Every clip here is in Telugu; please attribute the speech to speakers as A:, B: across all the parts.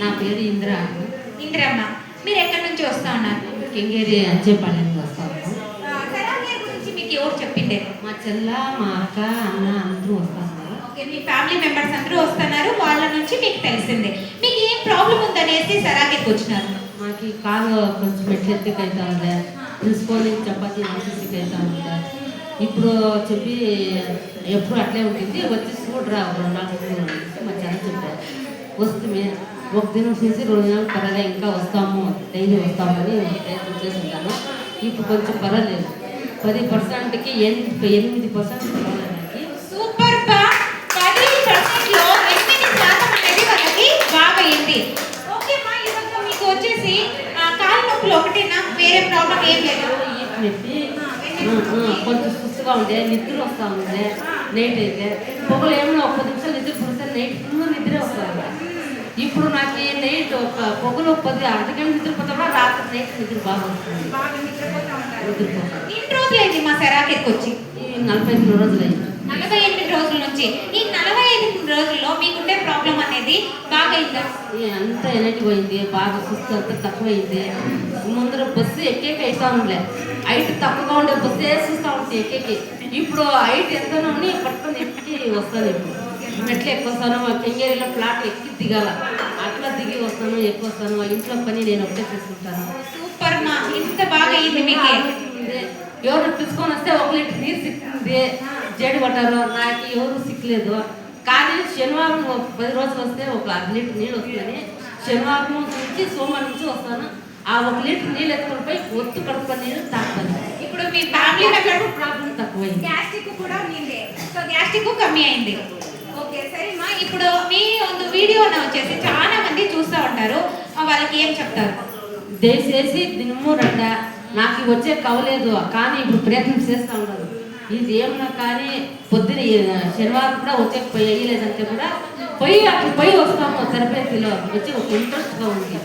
A: నా పేరు ఇంద్ర.
B: ఇందిరమ్మ, మీరు ఎక్కడి నుంచి వస్తా ఉన్నారు?
A: కెంగేరి అంచేపాలెం వస్తాము.
B: సెరామియా గురించి మీకు ఎవరు చెప్పిండే?
A: మా చెల్ల, మా అక్క, అన్న అందరూ వస్తాము.
B: ఓకే, మీ ఫ్యామిలీ మెంబర్స్ అందరూ వస్తున్నారు, వాళ్ళ నుంచి మీకు తెలిసిందే. మీకు ఏం ప్రాబ్లం ఉందనేసి సెరామియాకి వచ్చినారు?
A: మాకు కాలు కొంచెం మెట్లు ఎత్తికి అవుతా ఉండే, ప్రిన్సిపల్ చపాతీ ఆఫీస్కి అవుతా ఉండే. ఇప్పుడు చెప్పి ఎప్పుడు అట్లే ఉంటుంది, వచ్చి చూడరా 2 రోజులు మా చెల్ల చెప్పారు. వస్తే ఒక దినం చూసి 2 దినాలు పర్వాలే, ఇంకా వస్తాము, డైలీ వస్తామని ప్రయత్నం చేస్తుంటాను. ఇప్పుడు కొంచెం పర్వాలేదు, 10%కి 8% పర్వాలేదు.
B: సూపర్ బా, 10%లో 8% అనేది వాళ్ళకి బాగా అయింది. ఓకే మా, ఇವಾಗ మీకు వచ్చేసి కాలు నొప్పులు ఒకటేనా, వేరే ప్రాబ్లం ఏం లేదు?
A: నొప్పి కొంచెం సుస్తుగా ఉండే, నిద్ర వస్తూ ఉండే నైట్ అయితే. పొగలు ఏమన్నా 10 నిమిషాలు నిద్ర పుడితే నైట్ ఫుల్ నిద్రే వస్తుంది. ఇప్పుడు నాకు నైట్ ఒక పొగలు 10 అర్ధగంట నిద్రపోతా, రాత్రి నైట్ నిద్ర బాగా వస్తుంది. నిద్రపోతాను.
B: ఎన్ని రోజులైంది మా సెరాకెట్కి వచ్చి?
A: ఈ 48 రోజులు అయింది.
B: 48 రోజుల నుంచి. ఈ 45 రోజుల్లో మీకుండే ప్రాబ్లం అనేది బాగా అయిందా?
A: అంతా ఎనర్జీ పోయింది, బాగా సుస్తు అంతా తక్కువైంది. ముందర బస్సు ఎక్కేకి అవుతా ఉండలే, హైట్ తక్కువగా ఉండే బస్సు చూస్తూ ఉంటే ఎక్కేకి. ఇప్పుడు హైట్ ఎంతనో పట్టుకొని ఎక్కి వస్తాను. ఇప్పుడు మెట్లు ఎక్కువ వస్తాను, మా కెంగేరిలో ఫ్లాట్ ఎక్కి దిగాల, అట్లా దిగి వస్తాను, ఎక్కువ వస్తాను. ఇంట్లో పని నేను ఒకటే చేసుకుంటాను.
B: సూపర్ మా, ఇంత బాగా అయింది మీకు.
A: ఎవరు తీసుకొని వస్తే 1 లీటర్ నీరు సిక్కింది, జేడు పట్టారు. నాకు ఎవరు సిక్కలేదు. కానీ శనివారం 10 రోజులు వస్తే 1 లీటర్ నీళ్ళు వస్తుందని శనివారం నుంచి సోమవారం నుంచి వస్తాను. ఆ 1 లీటర్ నీళ్ళు ఎత్తుకొని పోయి ఒత్తు కడుపుకొని నీళ్ళు తాగుతాను.
B: ఇప్పుడు మీ ఫ్యామిలీ మెంబర్
A: ప్రాబ్లం తక్కువైంది.
B: గ్యాస్ట్రిక్ కూడా ఉండింది, సో గ్యాస్ట్రిక్ కమ్మీ అయింది. ఓకే సరేమ్మా, ఇప్పుడు మీ ಒಂದು వీడియోను వచ్చేసి చాలా మంది చూస్తూ ఉంటారు, వాళ్ళకి ఏం చెప్తారు?
A: దయచేసి దినము రండ, నాకు వచ్చే కవలేదు కానీ ఇప్పుడు ప్రయత్నం చేస్తూ ఉన్నాను. ఇది ఏమన్నా కానీ పొద్దున శనివారం కూడా వచ్చే వేయలేదంటే కూడా పోయి వస్తాము. తిరుపతిలో వచ్చి ఒక ఇంట్రెస్ట్గా ఉంది.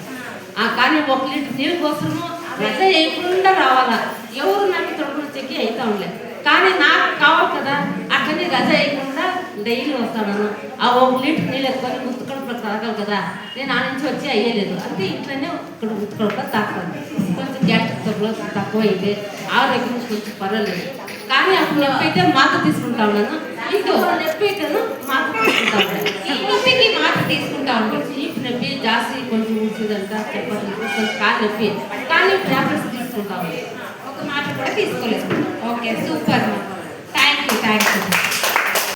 A: కానీ 1 లీటర్ నీళ్ళు కోసము రజ వేయకుండా రావాలా. ఎవరు నాకు తొడుగులు చెక్కి అవుతా ఉండలే, కానీ నాకు కావాలి కదా, అట్లనే రజ వేయకుండా డైలీ వస్తాను. ఆ 1 లీటర్ నీళ్ళు ఎత్తుకొని ముత్తుకడుపులో తాగాలి కదా, నేను ఆ నుంచి వచ్చి అయ్యలేదు. అంటే ఇంట్లోనే ఇక్కడ ముత్తుకడుపులో తాగుతాను. కొంచెం గ్యాస్ట్రిక్ తక్కువ అయితే ఆరోగ్యం కొంచెం పర్వాలేదు. కానీ అప్పుడు నొప్పి అయితే మాత్ర తీసుకుంటా ఉన్నాను. ఇంకో నొప్పి అయితేను మాత్ర తీసుకుంటా ఉన్నాను.
B: ఈ నొప్పికి మాత్ర తీసుకుంటా ఉంటాను.
A: చీప్ నొప్పి జాస్తి కొంచెం ఊడ్చిందంట, చెప్పాలి కొంచెం కాలు నొప్పి, కానీ ట్యాబ్లెట్స్ తీసుకుంటా ఉన్నాను.
B: ఒక మాత్ర కూడా తీసుకోలేదు. Okay super, thank you.